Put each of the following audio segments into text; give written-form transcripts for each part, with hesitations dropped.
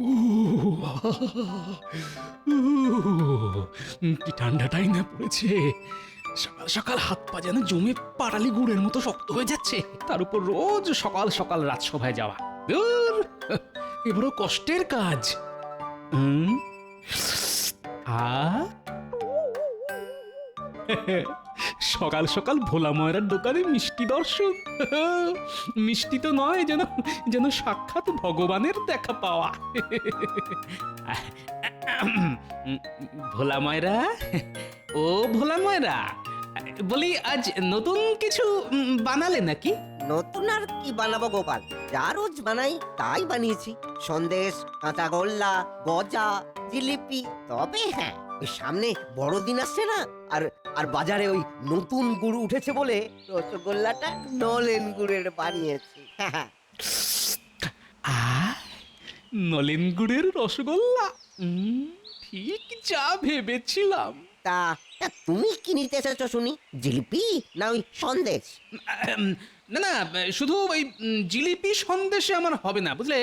উহ, উহ, কি ঠান্ডাটাই না পড়েছে। সকাল সকাল হাত পা যেন জমে পাটালি গুড়ের মতো শক্ত হয়ে যাচ্ছে, তার উপর রোজ সকাল সকাল রাজসভায় যাওয়া। ধুর, এ বড় কষ্টের কাজ। হুম, আ সকাল সকাল ভোলা ময়রার দোকানে মিষ্টি দর্শন। মিষ্টি তো নয়, যেন যেন সাক্ষাৎ ভগবানের দেখা পাওয়া। ভোলা ময়রা, ও ভোলা ময়রা, বলি আজ নতুন কিছু বানালে নাকি? নতুন আর কি বানাবো গোপাল, যা রোজ বানাই তাই বানিয়েছি। সন্দেশ, কাঁচা গোল্লা, গজা, জিলিপি। তবে হ্যাঁ, ওই সামনে বড়দিন আসছে না, আর আর বাজারে ওই নতুন গুড় উঠেছে বলে রসগোল্লাটা নলেন গুড়ের বানিয়েছি। আ নলেন গুড়ের রসগোল্লা, ঠিক যা ভেবেছিলাম। তা তা তুমি কি নিতে এসেছো শুনি? জিলিপি না ওই সন্দেশ? না না, শুধু ওই জিলিপি সন্দেশে আমার হবে না, বুঝলে।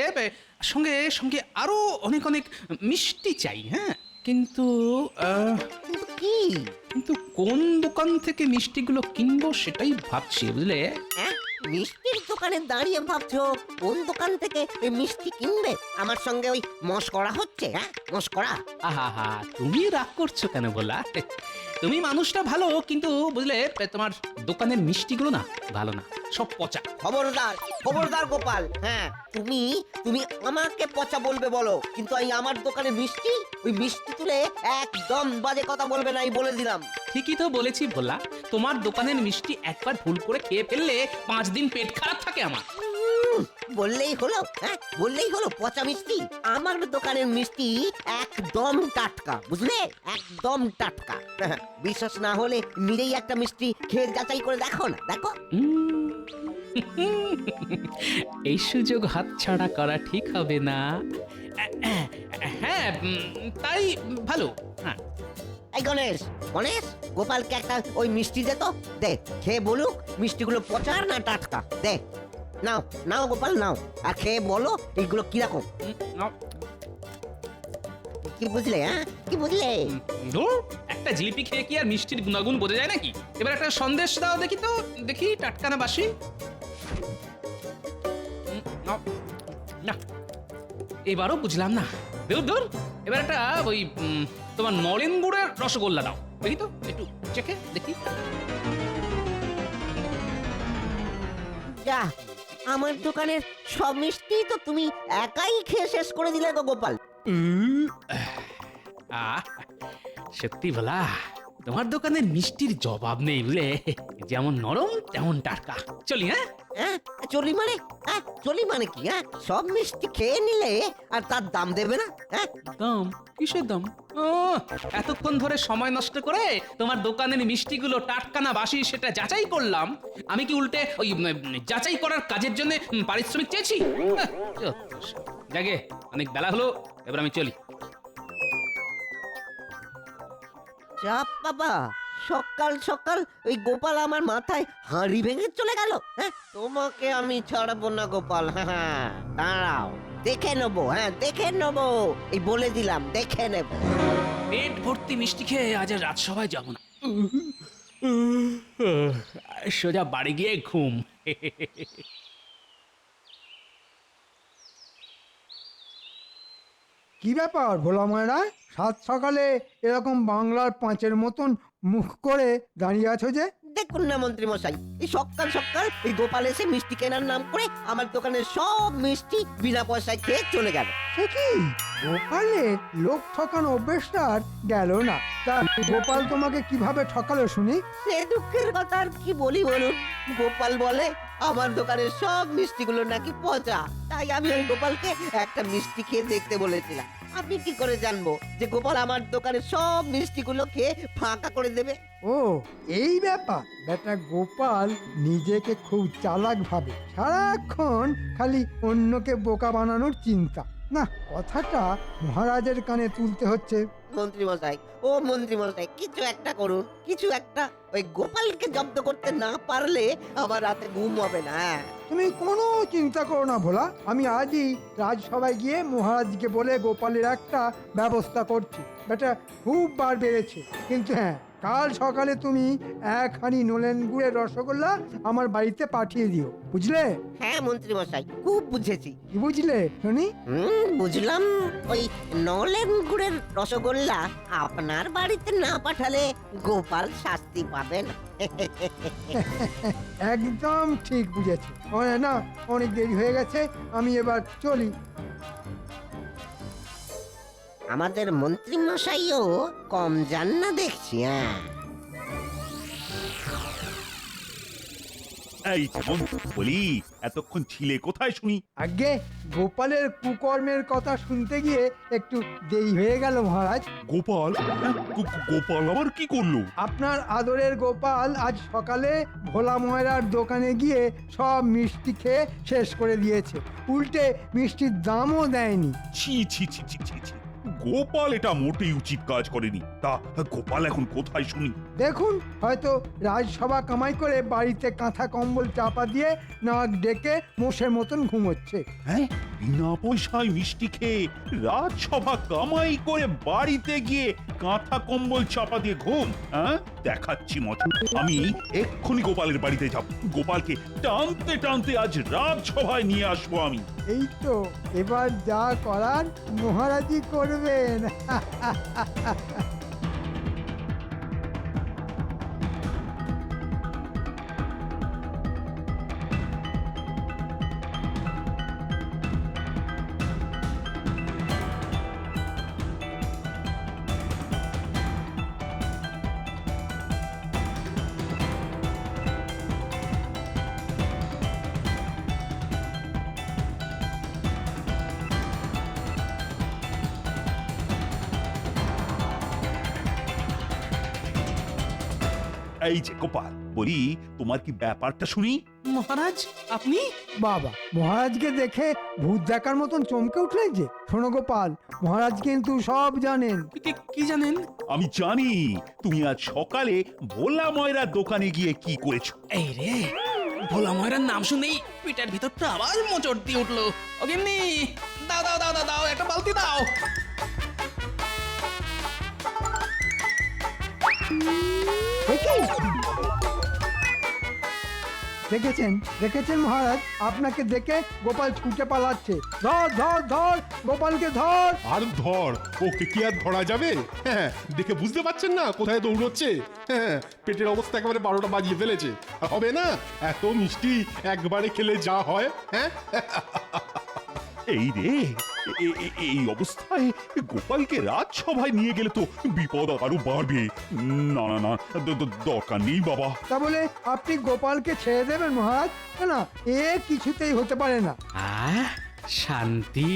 সঙ্গে সঙ্গে আরো অনেক অনেক মিষ্টি চাই। হ্যাঁ, কিন্তু কিন্তু কি? কিন্তু কোন দোকান থেকে মিষ্টিগুলো কিনবো সেটাই ভাবছি, বুঝলে। হ্যাঁ, মিষ্টির দোকানে দাঁড়িয়ে ভাবছো কোন দোকান থেকে এই মিষ্টি কিনবে? আমার সঙ্গে ওই মশকরা হচ্ছে? হ্যাঁ, মশকরা? আহা হা, তুমি রাগ করছো কেন বলা? তুমি মানুষটা ভালো, কিন্তু বুঝলে তোমার দোকানের মিষ্টিগুলো না ভালো না, সব পচা। খবরদার, খবরদার গোপাল। হ্যাঁ, তুমি তুমি আমাকে পচা বলবে বলো, কিন্তু এই আমার দোকানে মিষ্টি, ওই মিষ্টি তুলে একদম বাজে কথা বলবে না, এই বলে দিলাম। ঠিকই তো বলেছি ভোলা, তোমার দোকানের মিষ্টি একবার ভুল করে খেয়ে ফেললে 5 দিন পেট খারাপ থাকে আমার। বললেই হলো, হ্যাঁ বললেই হলো পচা মিষ্টি। আমার দোকানের মিষ্টি একদম টাটকা, বুঝলে, একদম টাটকা। বিশ্বাস না হলে নিজেই একটা মিষ্টি খেয়ে যাচাই করে দেখো না, দেখো। এই সুযোগ হাতছাড়া করা ঠিক হবে না। হ্যাঁ, তাই ভালো। হ্যাঁ, এই গণেশ, গণেশ, গোপালকে একটা ওই মিষ্টি দে তো, দে, খেয়ে বলুক মিষ্টিগুলো পচা না টাটকা। দে, নাও নাও গোপাল, নাও, আর খেয়ে বলো এইগুলো কিরকম। কি বুঝলে? হ্যাঁ, কি বুঝলে? ধুর, একটা জিলিপি খেয়ে কি আর মিষ্টির গুণাগুণ বোঝা যায় নাকি? এবার একটা সন্দেশ দাও দেখি তো, দেখি টাটকা না বাসি। না, এবারও বুঝলাম না। দূর দূর, এবার একটা ওই তোমার নলেন গুড়ের রসগোল্লা দাও দেখি তো, একটু চেখে দেখি। যা, আমার দোকানের সব মিষ্টি তো তুমি একাই খেয়ে শেষ করে দিলে গো গোপাল। আহ, সত্যি বলা, তোমার দোকানের মিষ্টির জবাব নেই, বুঝলে। যেমন নরম তেমন টাটকা। চলি। হ্যাঁ, হ্যাঁ, চলি মানে? হ্যাঁ, চলি মানে কি? হ্যাঁ, সব মিষ্টি খেয়ে নিলে আর তার দাম দেবে না? হ্যাঁ, দাম? কিসের দাম? ও, এতক্ষণ ধরে সময় নষ্ট করে তোমার দোকানের মিষ্টিগুলো টাটকা না বাসি সেটা যাচাই করলাম। আমি কি উল্টে ওই যাচাই করার কাজের জন্য পারিশ্রমিক চেয়েছি? জাগে, অনেক বেলা হলো, এবার আমি চলি। চাপ বাবা, সকাল সকাল ওই গোপাল আমার মাথায় হাঁড়ি ভেঙে চলে গেল। হ্যাঁ, তোমাকে আমি ছাড়বো না গোপাল। হ্যাঁ হ্যাঁ, দাঁড়াও, দেখে নেবো। হ্যাঁ, দেখে নেবো, এই বলে দিলাম, দেখে নেবো। পেট ভর্তি মিষ্টি খেয়ে আজ আর রাজসভায় যাব না, সোজা বাড়ি গিয়ে ঘুম। কি ব্যাপার ভোলা ময়রা, সাত সকালে এরকম বাংলার পাঁচের মতন মুখ করে দাঁড়িয়ে আছো যে? দেখুন না মন্ত্রী মশাই, এই সকাল সকাল এই গোপাল এসে মিষ্টি কেনার নাম করে আমার দোকানের সব মিষ্টি বিনা পয়সায় খেয়ে চলে গেল। সে কি, গোপালে লোক ঠকানো অভ্যেসটা আর গেল না। তা গোপাল তোমাকে কিভাবে ঠকালো শুনি? সে দুঃখের কথা আর কি বলি বলুন। গোপাল বলে আমার দোকানের সব মিষ্টিগুলো নাকি পচা, তাই আমি ওই গোপালকে একটা মিষ্টি খেয়ে দেখতে বলেছিলাম। আপনি কি করে জানবো যে গোপাল আমার দোকানের সব মিষ্টিগুলো খেয়ে ফাঁকা করে দেবে? ও, এই ব্যাপার। বেটা গোপাল নিজেকে খুব চালাক ভাবে, সারাক্ষণ খালি অন্যকে বোকা বানানোর চিন্তা। না, কথাটা মহারাজের কানে তুলতে হচ্ছে। মন্ত্রী মশাই, ও মন্ত্রী মশাই, কিছু একটা করুন, কিছু একটা। ওই গোপালকে জব্দ করতে না পারলে আমার রাতে ঘুম হবে না। তুমি কোনো চিন্তা করো না ভোলা, আমি আজই রাজসভায় গিয়ে মহারাজকে বলে গোপালের একটা ব্যবস্থা করছি। বেটা খুব বার বেড়েছে, কিন্তু হ্যাঁ, কাল সকালে তুমি 1 হাঁড়ি নলেন গুড়ের রসগোল্লা আমার বাড়িতে পাঠিয়ে দিও, বুঝলে? হ্যাঁ মন্ত্রী মশাই, খুব বুঝেছি। কি বুঝলে শুনি? বুঝলাম। ওই নলেন গুড়ের রসগোল্লা আপনার বাড়িতে না পাঠালে গোপাল শাস্তি পাবেন। একদম ঠিক বুঝেছে। না, অনেক দেরি হয়ে গেছে, আমি এবার চলি। আমাদের মন্ত্রী মশাইও কম যান না দেখছি। হ্যাঁ, এই যেমন বলি, এতক্ষণ ছিলে কোথায় শুনি? আগে গোপালের কুকর্মের কথা শুনতে গিয়ে একটু দেরি হয়ে গেল মহারাজ। গোপাল? হ্যাঁ, গোপাল আবার কি করলো? আপনার আদরের গোপাল আজ সকালে ভোলা ময়রার দোকানে গিয়ে সব মিষ্টি খেয়ে শেষ করে দিয়েছে, উল্টে মিষ্টির দামও দেয়নি। ছি ছি ছি ছি ছি ছি, গোপাল এটা মোটেই উচিত কাজ করেনি। তা গোপাল এখন কোথায় শুনি? দেখুন, হয়তো রাজসভা কামাই করে বাড়িতে কাঁথা কম্বল চাপা দিয়ে নাক ডেকে মোষের মতন ঘুমোচ্ছে। হ্যাঁ, বিনা পয়সায় মিষ্টি খেয়ে রাজসভা কামাই করে বাড়িতে গিয়ে কাঁথা কম্বল চাপা দিয়ে ঘুম? হ্যাঁ, দেখাচ্ছি মজা। আমি এক্ষুনি গোপালের বাড়িতে যাব, গোপালকে টানতে টানতে আজ রাজসভায় নিয়ে আসবো আমি। এই তো, এবার যা করার মহারাজই করবেন। এই যে গোপাল, বলি তোমার কি ব্যাপারটা শুনি? মহারাজ আপনি? বাবা, মহারাজকে দেখে ভূত দেখার মতন চমকে উঠলেন যে। শোনো গোপাল, মহারাজ কিন্তু সব জানেন। কি জানেন? আমি জানি তুমি আজ সকালে ভোলা ময়রার দোকানে গিয়ে কি করেছো। এই রে, ভোলা ময়রার নাম শুনেই পিটার ভিতরটা আবার মোচড় দিয়ে উঠলো। ও গিন্নি, দাও দাও দাও দাও দাও, একটা বালতি দাও। দেখেছেন দেখেছেন মহারাজ, আপনাকে দেখে গোপাল ছুটে পালাচ্ছে। ধর ধর ধর, গোপালকে ধর। আর ধর, ওকে কি আর ধরা যাবে? হ্যাঁ, দেখে বুঝতে পারছেন না কোথায় দৌড়চ্ছে? হ্যাঁ, পেটের অবস্থা একেবারে 12টা বাজিয়ে ফেলেছে। আর হবে না, এত মিষ্টি একবারে খেলে যা হয়। হ্যাঁ, এই রে, এই অবস্থায় গোপালকে রাজসভায় নিয়ে গেলে তো বিপদ আরো বাড়বে। না না না, দরকার নেই বাবা। তা বলে আপনি গোপালকে ছেড়ে দেবেন মহারাজ? না, এ কিছুতেই হতে পারে না। শান্তি।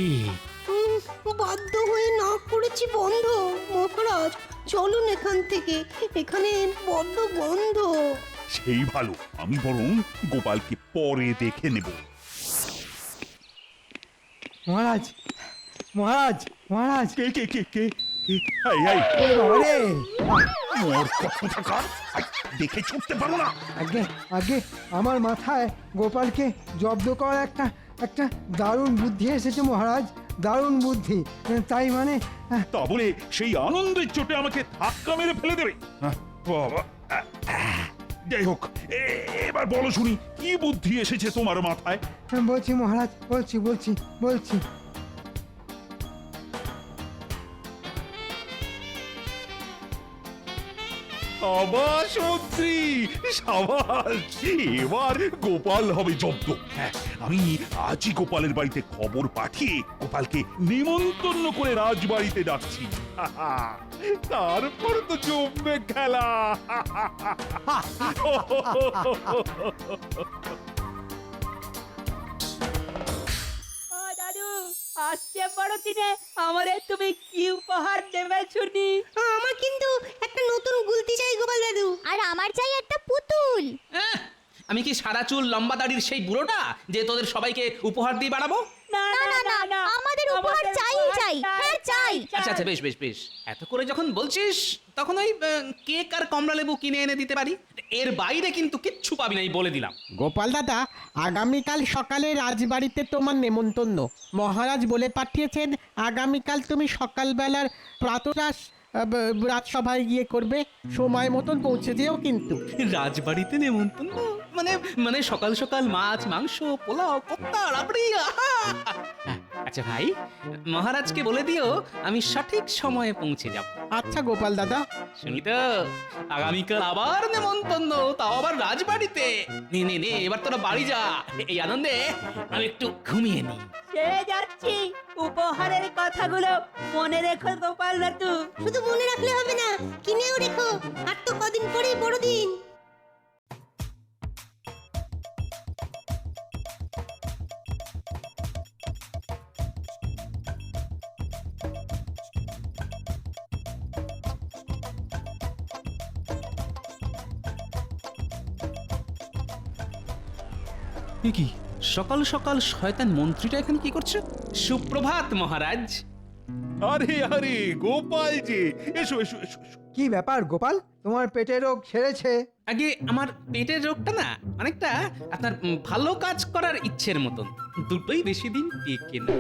বাধ্য হয়ে না করেছি বন্ধ। মহারাজ চলুন এখান থেকে, এখানে বড্ড বন্ধ। সেই ভালো, আমি বরং গোপালকে পরে দেখে নেব। মহারাজ মহারাজ মহারাজ, কে কে কে কে কে? এই এই, ওরে বাবা রে! মোর কোথাকার, দেখে ছুটতে পারো না? আগে আগে আমার মাথায় গোপালকে জব্দ করার একটা দারুণ বুদ্ধি এসেছে মহারাজ, দারুণ বুদ্ধি। তাই মানে তা বলে সেই আনন্দের চোটে আমাকে ধাক্কা মেরে ফেলে দেবে? বাবা, যাই হোক, এবার বলো শুনি, কি বুদ্ধি এসেছে তোমার মাথায়? বলছি মহারাজ, বলছি বলছি বলছি। সাবাস মন্ত্রী, সাবাস! এবার গোপাল হবে জব্দ। হ্যাঁ, আমি আজই গোপালের বাড়িতে খবর পাঠিয়ে গোপালকে নিমন্ত্রণ করে রাজবাড়িতে ডাকছি। তারপর তো জমবে খেলা। দাদু, আসছে বড়দিনে আমাদের তুমি কি উপহার দেবে শুনি? আমার কিন্তু একটা নতুন গুলতি চাই গোপাল দাদু। আর আমার চাই একটা পুতুল। আমি কি সাদা চুল লম্বা দাড়ির সেই বুড়োটা যে তোদের সবাইকে উপহার দিয়ে বাড়াবো? না না না না, আমাদের উপহার চাই চাই। হ্যাঁ চাই। আচ্ছা আচ্ছা বেশ বেশ বেশ, এত করে যখন বলছিস তখন ওই কেক আর কমলা লেবু কিনে এনে দিতে পারি। এর বাইরে কিন্তু কিচ্ছু পাবি না, এই বলে দিলাম। গোপাল দাদা, আগামীকাল সকালে রাজবাড়িতে তোমার নেমন্তন্ন। মহারাজ বলে পাঠিয়েছেন আগামীকাল তুমি সকালবেলার প্রাতরাশ রাজসভায় গিয়ে করবে। সময় মতন পৌঁছে যেও কিন্তু। রাজবাড়িতে নেমন্তন্ন মানে মানে সকাল সকাল মাছ মাংস পোলাও কোপ্তা রাবড়ি, আহা! আচ্ছা ভাই, মহারাজকে বলে দিও আমি সঠিক সময়ে পৌঁছে যাব। আচ্ছা গোপাল দাদা। শুনি তো, আগামীকাল আবার নেমন্তন্ন, তাও আবার রাজবাড়িতে। নে নে নে, এবার তোরা বাড়ি যা, এই আনন্দে আমি একটু ঘুমিয়ে নি। ছেড়ে যাচ্ছি, উপহারের কথাগুলো মনে রেখো গোপাল দাদু। শুধু মনে রাখলে হবে না, কিনেও রেখো। আর তো কদিন পরেই বড়দিন। কি সকাল সকাল শয়তান মন্ত্রীটা এখানে কি করছে? সুপ্রভাত মহারাজ। আরে আরে গোপাল যে, এসো এসো এসো এসো। কি ব্যাপার গোপাল, তোমার পেটের রোগ সেরেছে? আগে আমার পেটের রোগটা না অনেকটা আপনার ভালো কাজ করার ইচ্ছের মতন, দুটোই বেশি দিন টেকে না।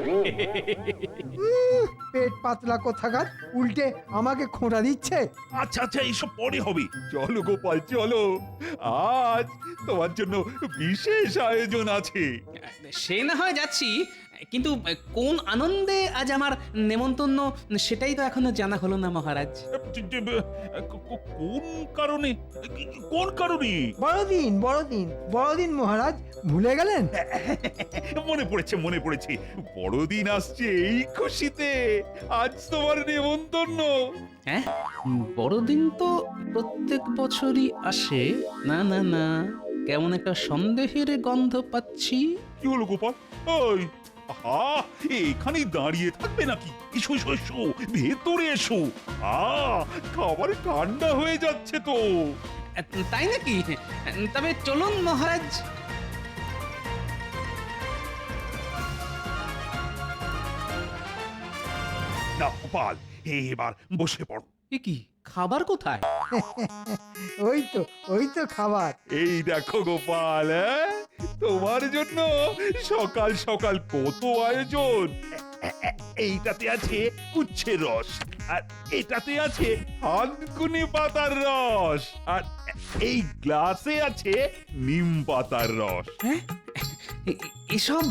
পেট পাতলা কোথাকার, উল্টে আমাকে খোঁটা দিচ্ছে। আচ্ছা আচ্ছা, এইসব পরে হবে। চলো গোপাল চলো, আজ তোমার জন্য বিশেষ আয়োজন আছে। সে না হয় যাচ্ছি, কিন্তু কোন আনন্দে আজ আমার নেমন্তন্ন সেটাই তো এখনো জানা হলো না মহারাজ। কোন কারণে? কোন কারণে? বড়দিন বড়দিন বড়দিন মহারাজ, ভুলে গেলেন? মনে পড়েছে মনে পড়েছে, বড়দিন আসছে এই খুশিতে আজ তোমার নেমন্তন্ন। হ্যাঁ, বড়দিন তো প্রত্যেক বছরই আসে। না না না, কেমন একটা সন্দেহের গন্ধ পাচ্ছি। কি হলো গোপাল? ওই আহা, এখানেই দাঁড়িয়ে থাকবে নাকি? এসো এসো এসো, ভেতরে এসো। খাবার ঠান্ডা হয়ে যাচ্ছে তো। তাই নাকি? তবে চলুন মহারাজ। না গোপাল, এবার বসে পড়ো। এ কি, খাবার কোথায়? ওই তো খাবার। এই দেখো গোপাল, তোমার জন্য সকাল সকাল কত আয়োজন। এইটাতে আছে উচ্ছের রস, আর এটাতে আছে থানকুনি পাতার রস, আর এই গ্লাসে আছে নিম পাতার রস। হ্যাঁ, এসব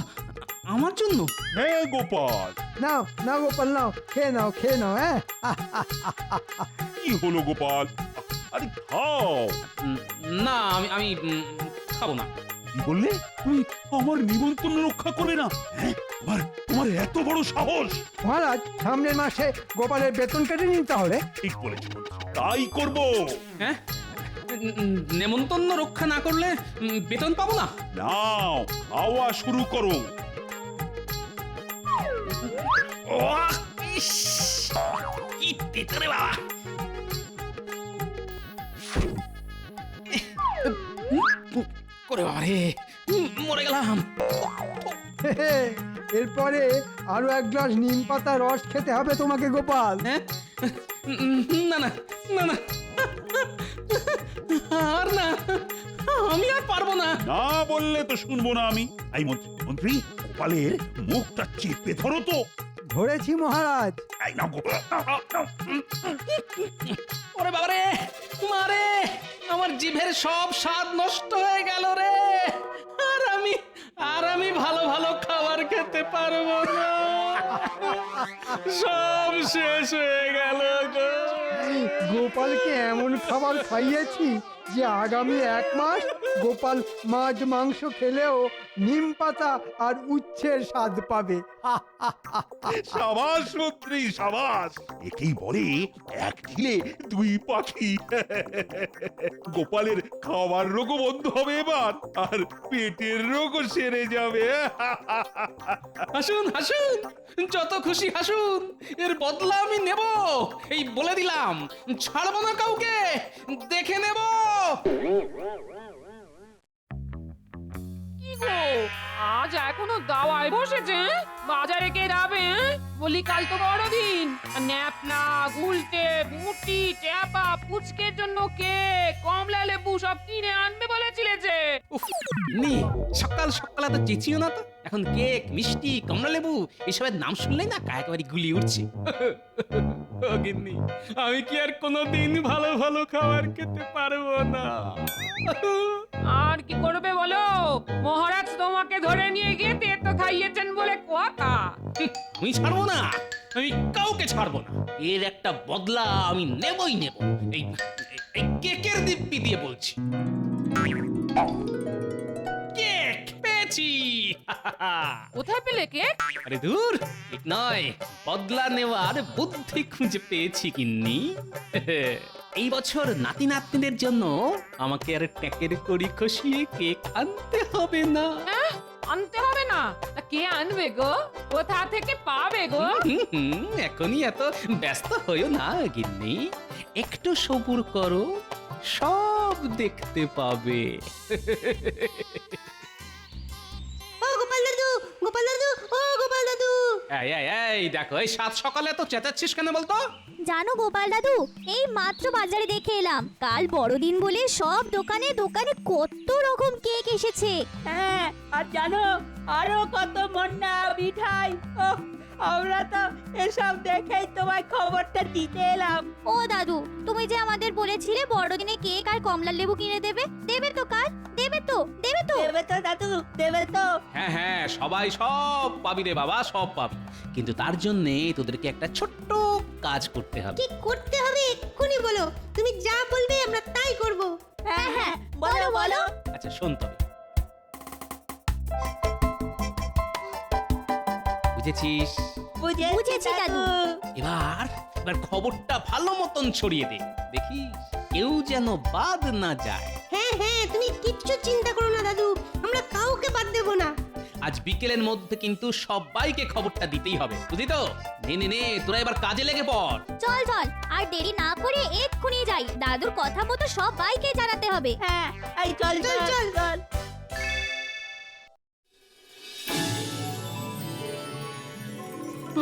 আমার জন্য? হ্যাঁ গোপাল। নাও নাও গোপাল, নাও খেয়ে নাও খেয়ে নাও। হ্যাঁ, কি হলো গোপাল? আরে খাও। না, আমি আমি খাবো না। কি বললে? তুমি আমার নিমন্ত্রণ রক্ষা করবে না? হ্যাঁ, তোমার তোমার এত বড় সাহস! মহারাজ, সামনের মাসে গোপালের বেতন কেটে নিন তাহলে। ঠিক বলেছ, তাই করব। হ্যাঁ, নেমন্তন্ন রক্ষা না করলে বেতন পাবো না? নাও, খাওয়া শুরু করো। কি তেতো রে বাবা! করে বাবা রে, মরে গেলাম। এরপরে আরো এক গ্লাস নিম পাতা রস খেতে হবে তোমাকে গোপাল। হ্যাঁ, না না না না, আর না, আমি আর পারবো না। না বললে তো শুনবো না আমি। এই মন্ত্রী মন্ত্রী, গোপালের মুখটা চেপে ধরো তো। ধরেছি মহারাজ। এই নাও গোপাল, নাও, নাও, নাও। ওরে বাবা রে, মারে, আমার জিভের সব স্বাদ নষ্ট হয়ে গেল রে। আর আমি ভালো ভালো খাবার খেতে পারবো না, সব শেষ হয়ে গেল গো। গোপালকে এমন খাবার খাইয়েছি যে আগামী 1 মাস গোপাল মাছ মাংস খেলেও নিম পাতা আর উচ্ছের স্বাদ পাবে। সাবাস মন্ত্রী, সাবাস। একেই বলে এক ঢিলে 2 পাখি। গোপালের খাবার রোগও বন্ধ হবে এবার, আর পেটের রোগও সেরে যাবে। হাসুন হাসুন, যত খুশি হাসুন, এর বদলা আমি নেব, এই বলে দিলাম। ছাড়বো না কাউকে, দেখে নেব। কি গো, আজ এখনো দাওয়ায় বসেছে হ্যাঁ? বাজারে কে যাবে হ্যাঁ? বলি কাল তো বড়দিন ন্যাপনা গুলটে মুটি ট্যাপা পুচকের জন্য কে কমলা লেবু সব কিনে আনবে বলেছিলে যে উফ, নি সকাল সকাল এত চেঁচিও না তো। এখন কেক মিষ্টি কমলা লেবু এসবের নাম শুনলেই না একেবারে গুলি উঠছে। ও গিন্নি, আমি কি আর কোনোদিন ভালো ভালো খাবার খেতে পারবো না? আর কি করবে বলো মহারাজ তোমাকে ধরে নিয়ে গিয়ে তেতো খাইয়েছেন বলে কথা আমি ছাড়বো না, আমি কাউকে ছাড়বো না। এর একটা বদলা আমি নেবই নেব। এই এই কেকের দিব্যি দিয়ে বলছি। কেক পেয়েছি। কোথায় পেলে কে আরে দূর, ঠিক নয়, বদলা নেওয়ার বুদ্ধি খুঁজে পেয়েছি গিন্নি। এই বছর নাতি নাতনিদের জন্য আমাকে আর ট্যাকের কড়ি খসিয়ে কেক আনতে হবে না। আনতে হবে না তা কে আনবে গো কোথা থেকে পাবে গো এখনই এত ব্যস্ত হইও না গিন্নি, একটু সবুর করো, সব দেখতে পাবে। ও গোপাল দাদু, গোপাল দাদু, ও গোপাল দাদু। এই এই এই দেখো, এই সাত সকালে তো চেঁচাচ্ছিস কেন বলতো? জানো গোপাল দাদু, এই মাত্র বাজারে দেখে এলাম কাল বড়দিন বলে সব দোকানে দোকানে কত রকম কেক এসেছে। হ্যাঁ, আর জানো আরো কত মন্না মিঠাই। ওহ, আমরা তো এসব দেখেই তোমায় খবরটা দিতে এলাম। ও দাদু, তুমি যে আমাদের বলেছিলে বড়দিনে কেক আর কমলা লেবু কিনে দেবে, দেবে তো কাল? দেবে তো? দেবে তো? দেবে তো দাদু, দেবে তো? হ্যাঁ হ্যাঁ, সবাই সব পাবি রে বাবা, সব পাবি, কিন্তু তার জন্য তোদেরকে একটা ছোট্ট কাজ করতে হবে। কি করতে হবে এক্ষুনি বলো, তুমি যা বলবে আমরা তাই করব। হ্যাঁ হ্যাঁ, বলো বলো। আচ্ছা শোন তবে, বুঝেছিস? বুঝেছি দাদু। এবার এবার খবরটা ভালো মতন ছড়িয়ে দে, দেখিস কেউ যেন বাদ না যায়। হ্যাঁ হ্যাঁ, তুমি কিচ্ছু চিন্তা করো না দাদু, আমরা কাউকে বাদ দেব না। আজ বিকেলের মধ্যে কিন্তু সবাইকে খবরটা দিতেই হবে, বুঝলি তো? নে নে নে, তোরা এবার কাজে লেগে পড়। চল চল, আর দেরি না করে এক্ষুনি যাই, দাদুর কথা মতো সবাইকে জানাতে হবে। হ্যাঁ, এই চল চল চল চল।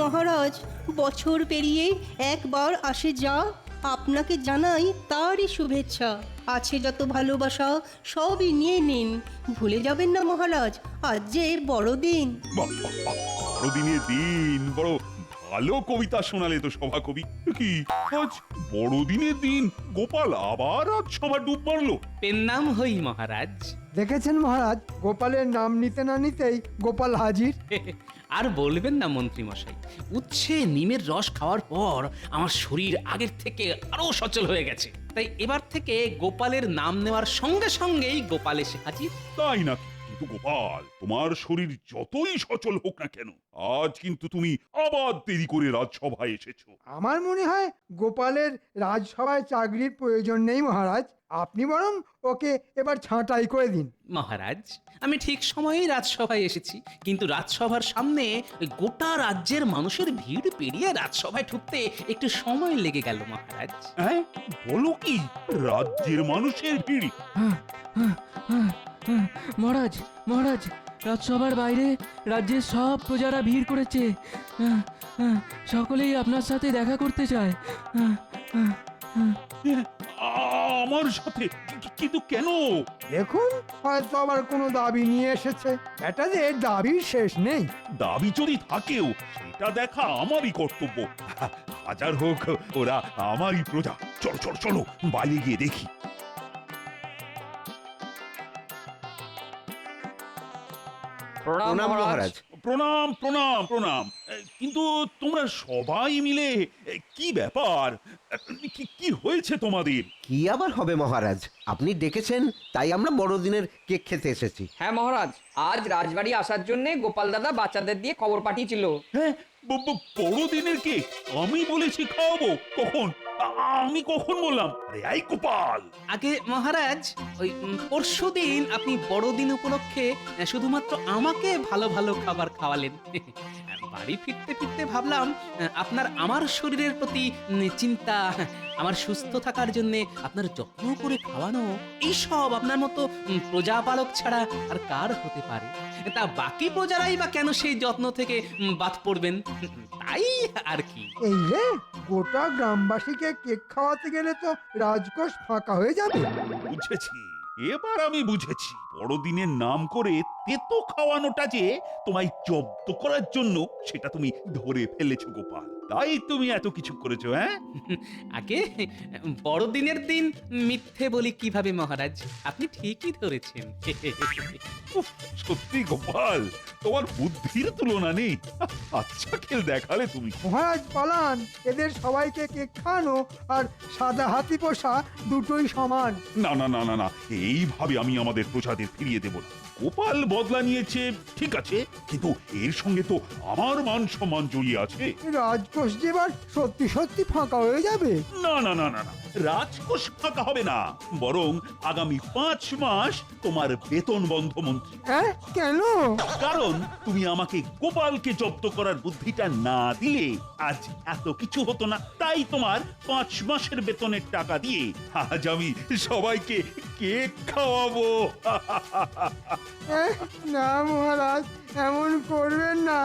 মহারাজ, বছর পেরিয়ে একবার আসে যা, আপনাকে জানাই তারই শুভেচ্ছা। আছে যত ভালোবাসা সবই নিয়ে নিন, ভুলে যাবেন না মহারাজ, আজ যে বড়দিন। বাহ, বাহ, বাহ, বড়দিনের দিন বড় ভালো কবিতা শোনালে তো সভা কবি। কি আজ বড়দিনের দিন গোপাল আবার আজ সবার ডুব মারলো? পেন নাম হই মহারাজ। দেখেছেন মহারাজ, গোপালের নাম নিতে না নিতেই গোপাল হাজির। আর বলবেন না মন্ত্রী মশাই, উচ্ছে নিমের রস খাওয়ার পর আমার শরীর আগের থেকে আরো সচল হয়ে গেছে, তাই এবার থেকে গোপালের নাম নেওয়ার সঙ্গে সঙ্গেই গোপাল এসে হাজির। তাই না? কিন্তু গোপাল, তোমার শরীর যতই সচল হোক না কেন, আজ কিন্তু তুমি আবার দেরি করে রাজসভায় এসেছো। আমার মনে হয় গোপালের রাজসভায় চাকরির প্রয়োজন নেই মহারাজ, আপনি বরং ওকে এবার ছাঁটাই করে দিন। মহারাজ, আমি ঠিক সময়েই রাজসভায় এসেছি, কিন্তু রাজসভার সামনে ওই গোটা রাজ্যের মানুষের ভিড় পেরিয়ে রাজসভায় ঢুকতে একটু সময় লেগে গেল মহারাজ। হ্যাঁ, বলো কি? রাজ্যের মানুষের ভিড়? মহারাজ, মহারাজ, রাজসভার বাইরে রাজ্যের সব প্রজারা ভিড় করেছে, সকলেই আপনার সাথে দেখা করতে চায়। আমার সাথে? কিন্তু কেন? দেখুন, হয়তো আবার কোনো দাবি নিয়ে এসেছে, এটা যে দাবির শেষ নেই। দাবি যদি থাকেও সেটা দেখা আমারই কর্তব্য। হাজার হোক ওরা আমারই প্রজা। চলো চলো চলো, বাইরে গিয়ে দেখি। প্রণাম মহারাজ। প্রণাম প্রণাম প্রণাম। কিন্তু তোমরা সবাই মিলে কি ব্যাপার? কি হয়েছে তোমাদের? কি আবার হবে মহারাজ, আপনি ডেকেছেন তাই আমরা বড়দিনের কেক খেতে এসেছি। হ্যাঁ মহারাজ, আজ রাজবাড়ি আসার জন্য গোপাল দাদা বাচ্চাদের দিয়ে খবর পাঠিয়েছিল। হ্যাঁ, বড়দিনের কেক আমি বলেছি খাওয়াবো? কখন? আমি কখন বললাম? আরে এই গোপাল! আগে মহারাজ, ওই পরশুদিন আপনি বড়দিন উপলক্ষে শুধুমাত্র আমাকে ভালো ভালো খাবার খাওয়ালেন, বাড়ি ফিরতে ফিরতে ভাবলাম আপনার আমার শরীরের প্রতি চিন্তা, আমার সুস্থ থাকার জন্য আপনার যত্ন করে খাওয়ানো, এইসব আপনার মতো প্রজাপালক ছাড়া আর কার হতে পারে? তা বাকি প্রজারাই বা কেন সেই যত্ন থেকে বাদ পড়বেন? তাই আর কি। এই রে, গোটা গ্রামবাসীকে কেক খাওয়াতে গেলে তো রাজকোষ ফাঁকা হয়ে যাবে। বুঝেছি, এবার আমি বুঝেছি বড়দিনের নাম করে তেতো খাওয়ানোটা যে তোমায় জব্দ করার জন্য সেটা তুমি ধরে ফেলেছো গোপাল, তাই তুমি এত কিছু করেছো। হ্যাঁ, আগে বড়দিনের দিন মিথ্যে বলি কিভাবে মহারাজ? আপনি ঠিকই ধরেছেন। উফ, সত্যি গোপাল, তোমার বুদ্ধির তুলনা নেই। আচ্ছা খেল দেখালে তুমি। মহারাজ পালান, এদের সবাইকে কেক খাওয়ানো আর সাদা হাতি পোষা দুটোই সমান। না না না না না, এইভাবে আমি আমাদের প্রজাদের ফিরিয়ে দেব না। গোপাল বদলা নিয়েছে ঠিক আছে, কিন্তু এর সঙ্গে তো আমার মান সম্মান জড়িয়ে আছে। রাজকোষ যে এবার সত্যি সত্যি ফাঁকা হয়ে যাবে। না না না না না, রাজকোষ ফাঁকা হবে না, বরং আগামী 5 মাস তোমার বেতন বন্ধ মন্ত্রী। হ্যাঁ, কেন? কারণ তুমি আমাকে গোপালকে জব্দ করার বুদ্ধিটা না দিলে আজ এত কিছু হতো না। তাই তোমার 5 মাসের বেতনের টাকা দিয়ে আজ আমি সবাইকে কেক খাওয়াবো। না মহারাজ, এমন করবেন না,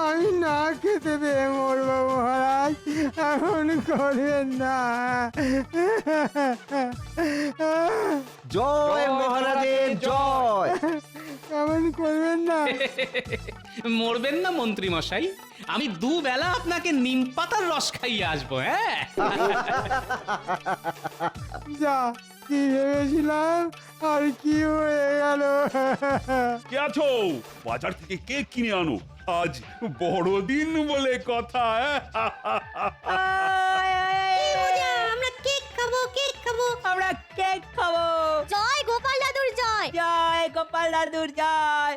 আমি না খেতে পেয়ে মরবো মহারাজ, এমন করবেন না। জয় মহারাজের জয়। এমন করবেন না। মরবেন না মন্ত্রী মশাই, আমি দুবেলা আপনাকে নিম পাতার রস খাইয়ে আসবো। হ্যাঁ, যা কি ভেবেছিলাম আর কি হয়ে গেল। কে আছো? বাজার থেকে কেক কিনে আনো, আজ বড়দিন বলে কথা। আমরা কেক খাবো, কেক খাবো। আমরা কেক খাবো। জয় গোপাল দাদুর জয়। জয় গোপাল দাদুর জয়।